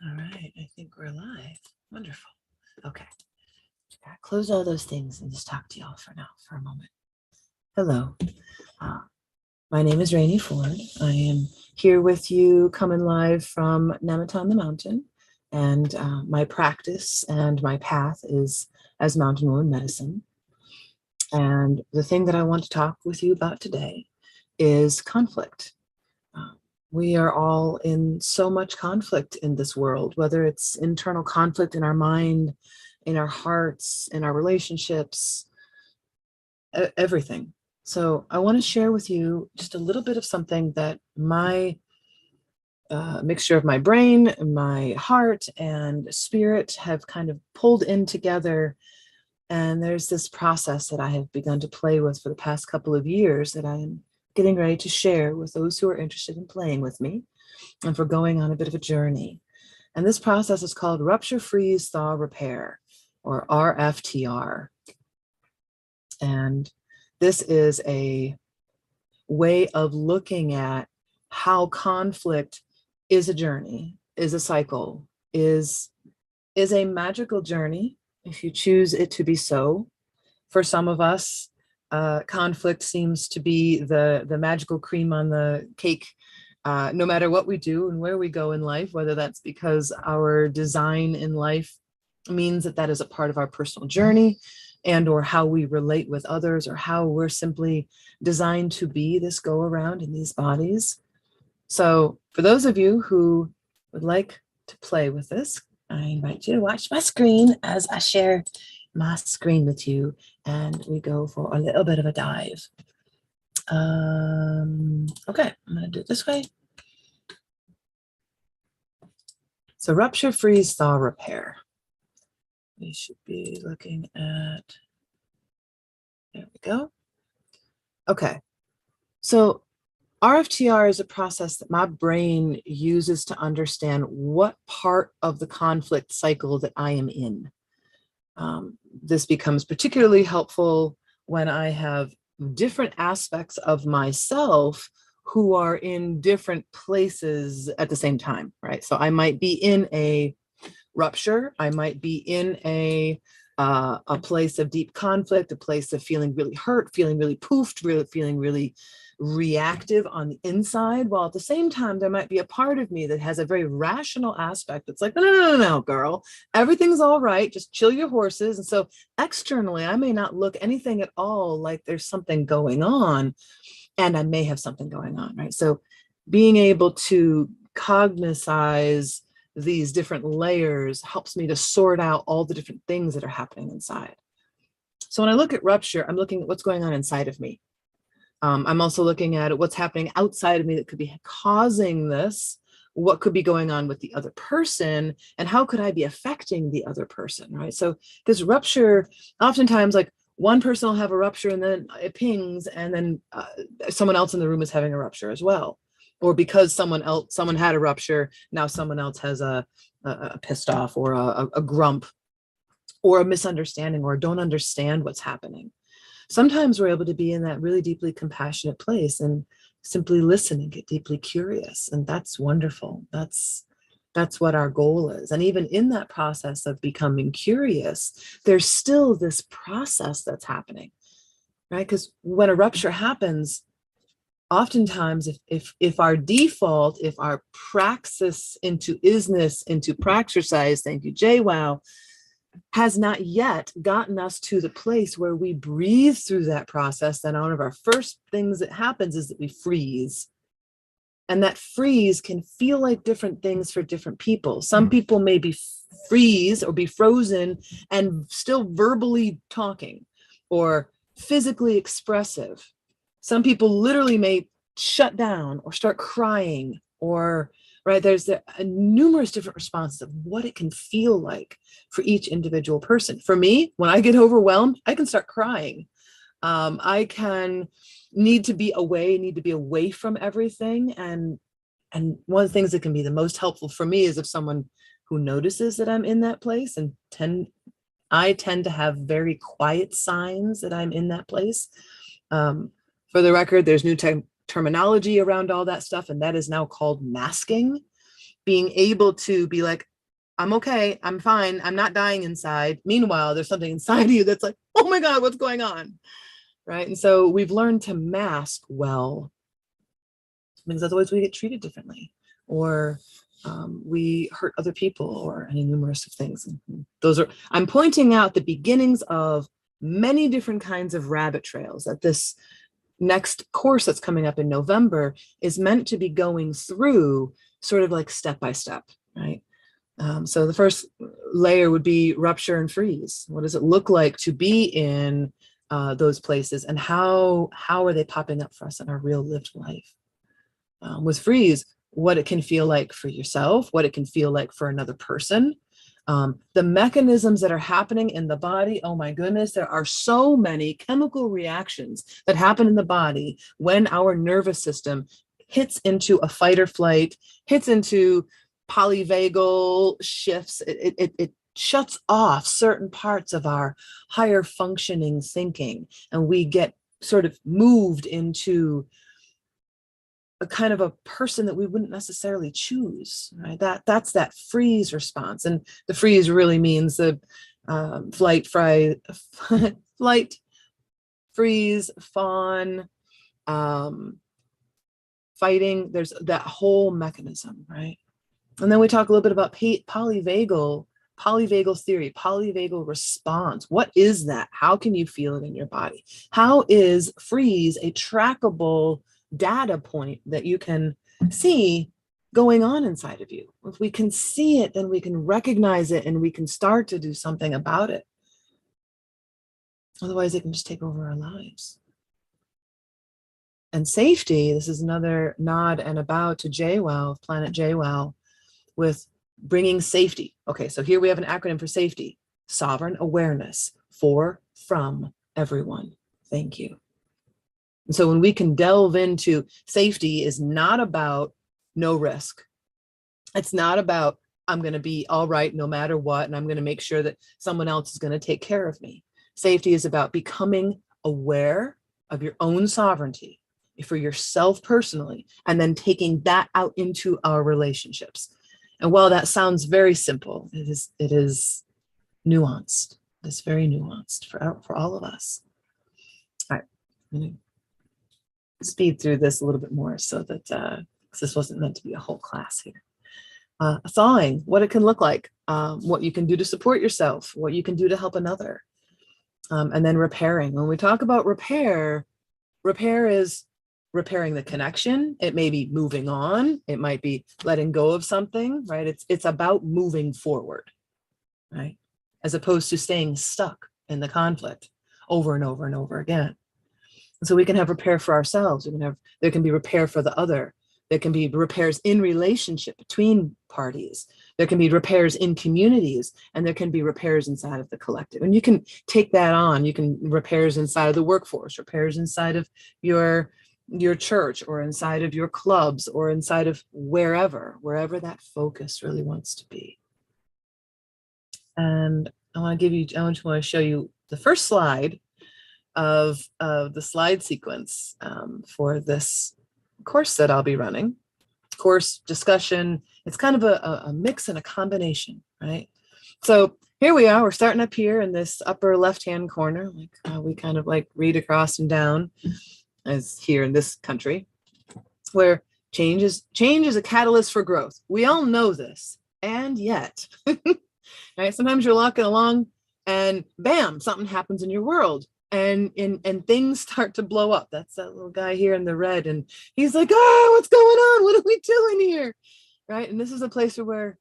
All right, I think we're live. Wonderful. Okay, close all those things and just talk to y'all for now, for a moment. Hello, my name is Raine E. I am here with you, coming live from Namaton the Mountain, and my practice and my path is as Mountain Woman Medicine. And the thing that I want to talk with you about today is conflict. We are all in so much conflict in this world, whether it's internal conflict in our mind, in our hearts, in our relationships, everything. So I want to share with you just a little bit of something that my mixture of my brain, my heart, and spirit have kind of pulled in together. And there's this process that I have begun to play with for the past couple of years that I am getting ready to share with those who are interested in playing with me and for going on a bit of a journey. And this process is called Rupture, Freeze, Thaw, Repair, or RFTR. And this is a way of looking at how conflict is a journey, is a cycle, is a magical journey, if you choose it to be so. For some of us, conflict seems to be the magical cream on the cake, no matter what we do and where we go in life, whether that's because our design in life means that that is a part of our personal journey and or how we relate with others, or how we're simply designed to be this go around in these bodies. So for those of you who would like to play with this, I invite you to watch my screen as I share my screen with you, and we go for a little bit of a dive. Okay, I'm gonna do it this way. So rupture, freeze, thaw, repair. We should be looking at, there we go. Okay, so RFTR is a process that my brain uses to understand what part of the conflict cycle that I am in. This becomes particularly helpful when I have different aspects of myself who are in different places at the same time, right? So I might be in a rupture, I might be in a place of deep conflict, a place of feeling really hurt, feeling really poofed, really feeling really reactive on the inside, while at the same time there might be a part of me that has a very rational aspect that's like, no, girl, everything's all right, just chill your horses. And so externally I may not look anything at all like there's something going on, and I may have something going on, right? So being able to cognize these different layers helps me to sort out all the different things that are happening inside. So when I look at rupture, I'm looking at what's going on inside of me. I'm also looking at what's happening outside of me that could be causing this, what could be going on with the other person, and how could I be affecting the other person, right? So this rupture, oftentimes like one person will have a rupture and then it pings, and then someone else in the room is having a rupture as well. Or because someone had a rupture, now someone else has a pissed off or a grump or a misunderstanding or don't understand what's happening. Sometimes we're able to be in that really deeply compassionate place and simply listen and get deeply curious. And that's wonderful. That's what our goal is. And even in that process of becoming curious, there's still this process that's happening, right? Because when a rupture happens, oftentimes if our default, if our praxis into isness, into praxercise, thank you, JWoww, has not yet gotten us to the place where we breathe through that process, then one of our first things that happens is that we freeze. And that freeze can feel like different things for different people. Some people may be freeze or be frozen and still verbally talking or physically expressive. Some people literally may shut down or start crying, or right, there's numerous different responses of what it can feel like for each individual person. For me, when I get overwhelmed, I can start crying. I can need to be away from everything. And one of the things that can be the most helpful for me is if someone who notices that I'm in that place, and I tend to have very quiet signs that I'm in that place. For the record, there's new terminology around all that stuff, and that is now called masking. Being able to be like, I'm okay. I'm fine. I'm not dying inside. Meanwhile, there's something inside of you that's like, oh my God, what's going on? Right. And so we've learned to mask well, because otherwise we get treated differently, or we hurt other people, or any numerous of things. And those are, I'm pointing out the beginnings of many different kinds of rabbit trails that this next course that's coming up in November is meant to be going through, sort of like step by step, right? So the first layer would be rupture and freeze. What does it look like to be in those places, and how are they popping up for us in our real lived life? With freeze, what it can feel like for yourself, what it can feel like for another person, the mechanisms that are happening in the body. Oh my goodness, there are so many chemical reactions that happen in the body when our nervous system hits into a fight or flight, hits into polyvagal shifts. It shuts off certain parts of our higher functioning thinking, and we get sort of moved into a kind of a person that we wouldn't necessarily choose, right? That's that freeze response. And the freeze really means the flight, freeze, fawn, fighting. There's that whole mechanism, right? And then we talk a little bit about polyvagal theory, polyvagal response. What is that? How can you feel it in your body? How is freeze a trackable data point that you can see going on inside of you? If we can see it, then we can recognize it, and we can start to do something about it. Otherwise, it can just take over our lives. And safety, this is another nod and a bow to JWoww, Planet JWoww, with bringing safety. Okay, so here we have an acronym for safety: sovereign awareness, for, from, everyone. Thank you. And so when we can delve into safety, is not about no risk. It's not about I'm going to be all right no matter what, and I'm going to make sure that someone else is going to take care of me. Safety is about becoming aware of your own sovereignty for yourself personally, and then taking that out into our relationships. And while that sounds very simple, it is nuanced. It's very nuanced for all of us. All right, I'm going to speed through this a little bit more, so that this wasn't meant to be a whole class here. Thawing, what it can look like, what you can do to support yourself, what you can do to help another. And then repairing. When we talk about repair is repairing the connection. It may be moving on. It might be letting go of something, right? It's about moving forward, right? As opposed to staying stuck in the conflict over and over and over again. And so we can have repair for ourselves. There can be repair for the other. There can be repairs in relationship between parties. There can be repairs in communities, and there can be repairs inside of the collective. And you can take that on. You can repairs inside of the workforce, repairs inside of your church, or inside of your clubs, or inside of wherever that focus really wants to be. And I just want to show you the first slide of the slide sequence for this course that I'll be running. Course discussion, it's kind of a mix and a combination, right? So here we are, we're starting up here in this upper left-hand corner, like we kind of like read across and down as here in this country, where change is a catalyst for growth. We all know this, and yet, right? Sometimes you're walking along and bam, something happens in your world. And things start to blow up. That's that little guy here in the red. And he's like, oh, what's going on? What are we doing here? Right. And this is a place where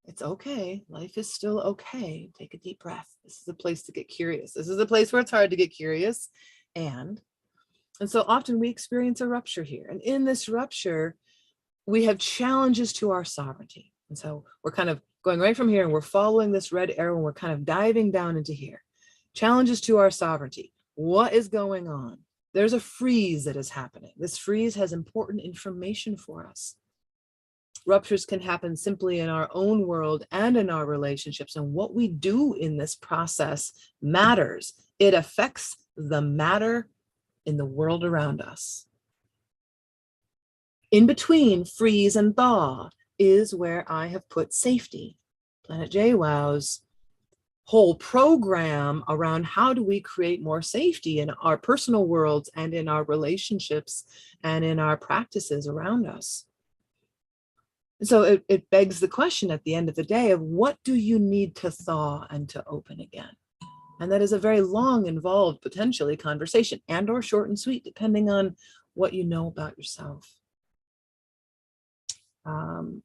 it's okay. Life is still okay. Take a deep breath. This is a place to get curious. This is a place where it's hard to get curious. And so often we experience a rupture here. And in this rupture, we have challenges to our sovereignty. And so we're kind of going right from here, and we're following this red arrow, and we're kind of diving down into here. Challenges to our sovereignty. What is going on? There's a freeze that is happening. This freeze has important information for us. Ruptures can happen simply in our own world and in our relationships. And what we do in this process matters. It affects the matter in the world around us. In between freeze and thaw is where I have put safety, Planet JWoww's whole program around how do we create more safety in our personal worlds and in our relationships and in our practices around us. And so it begs the question at the end of the day of what do you need to thaw and to open again? And that is a very long, involved, potentially conversation, and or short and sweet, depending on what you know about yourself.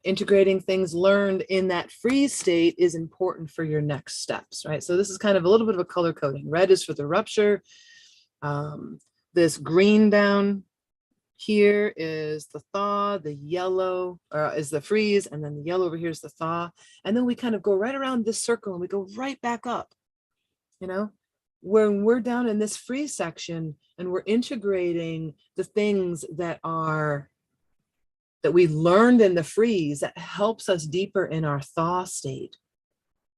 Integrating things learned in that freeze state is important for your next steps, right? So this is kind of a little bit of a color coding. Red is for the rupture. This green down here is the thaw, the yellow is the freeze, and then the yellow over here is the thaw. And then we kind of go right around this circle and we go right back up. You know, when we're down in this freeze section and we're integrating the things that we learned in the freeze that helps us deeper in our thaw state.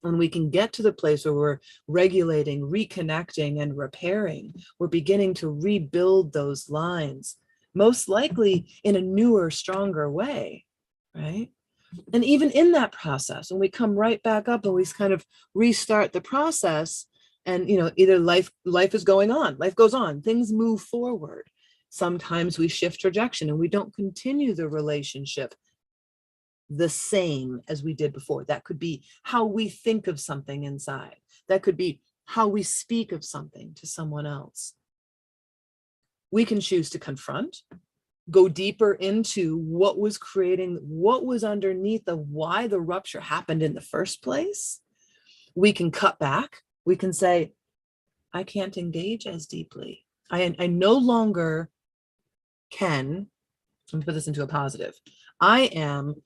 When we can get to the place where we're regulating, reconnecting, and repairing, we're beginning to rebuild those lines, most likely in a newer, stronger way, right? And even in that process, when we come right back up and we kind of restart the process, and either life is going on, life goes on, things move forward. Sometimes we shift trajectory and we don't continue the relationship the same as we did before. That could be how we think of something inside. That could be how we speak of something to someone else. We can choose to confront, go deeper into what was creating, what was underneath of why the rupture happened in the first place. We can cut back. We can say, I can't engage as deeply. I no longer can, let me put this into a positive. I am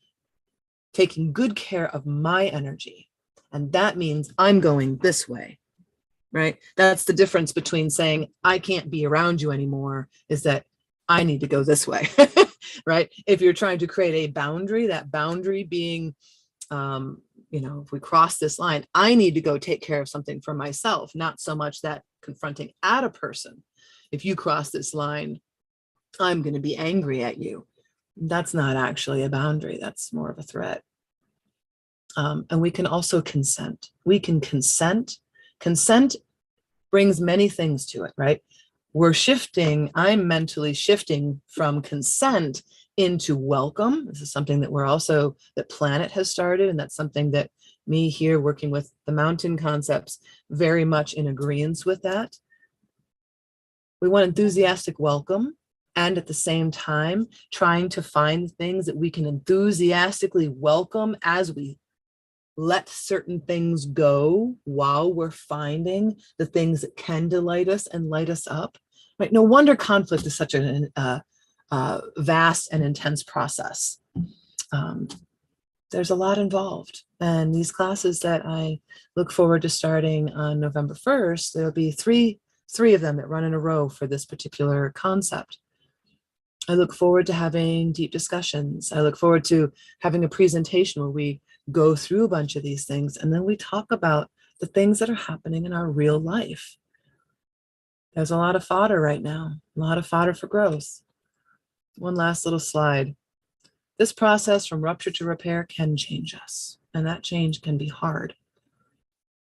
taking good care of my energy. And that means I'm going this way, right? That's the difference between saying, I can't be around you anymore, is that I need to go this way, right? If you're trying to create a boundary, that boundary being, if we cross this line, I need to go take care of something for myself, not so much that confronting at a person. If you cross this line, I'm going to be angry at you. That's not actually a boundary. That's more of a threat. And we can also consent. We can consent. Consent brings many things to it, right? I'm mentally shifting from consent into welcome. This is something that Planet has started, and that's something that me here working with the mountain concepts very much in agreement with that. We want enthusiastic welcome, and at the same time, trying to find things that we can enthusiastically welcome as we let certain things go while we're finding the things that can delight us and light us up. Right? No wonder conflict is such a vast and intense process. There's a lot involved. And these classes that I look forward to starting on November 1st, there'll be three of them that run in a row for this particular concept. I look forward to having deep discussions. I look forward to having a presentation where we go through a bunch of these things and then we talk about the things that are happening in our real life. There's a lot of fodder right now, a lot of fodder for growth. One last little slide. This process from rupture to repair can change us, and that change can be hard.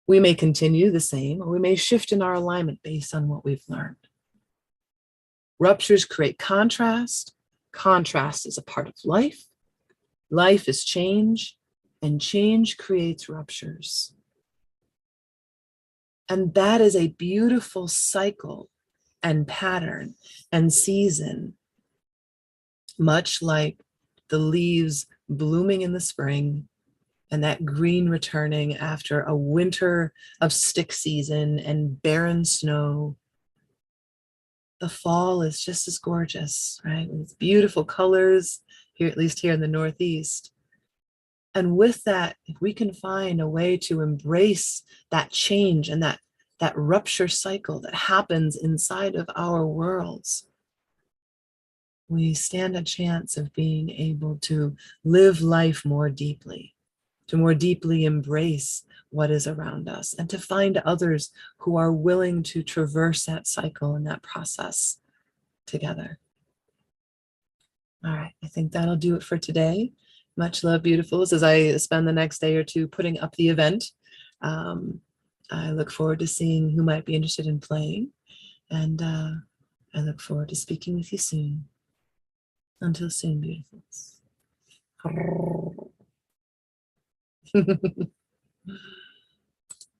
We may continue the same, or we may shift in our alignment based on what we've learned. Ruptures create contrast. Contrast is a part of life. Life is change, and change creates ruptures. And that is a beautiful cycle and pattern and season, much like the leaves blooming in the spring and that green returning after a winter of stick season and barren snow. The fall is just as gorgeous, right? With beautiful colors here, at least here in the Northeast. And with that, if we can find a way to embrace that change and that rupture cycle that happens inside of our worlds, we stand a chance of being able to live life more deeply, to more deeply embrace what is around us, and to find others who are willing to traverse that cycle and that process together. All right, I think that'll do it for today. Much love, beautifuls, as I spend the next day or two putting up the event. I look forward to seeing who might be interested in playing, and I look forward to speaking with you soon. Until soon, beautifuls.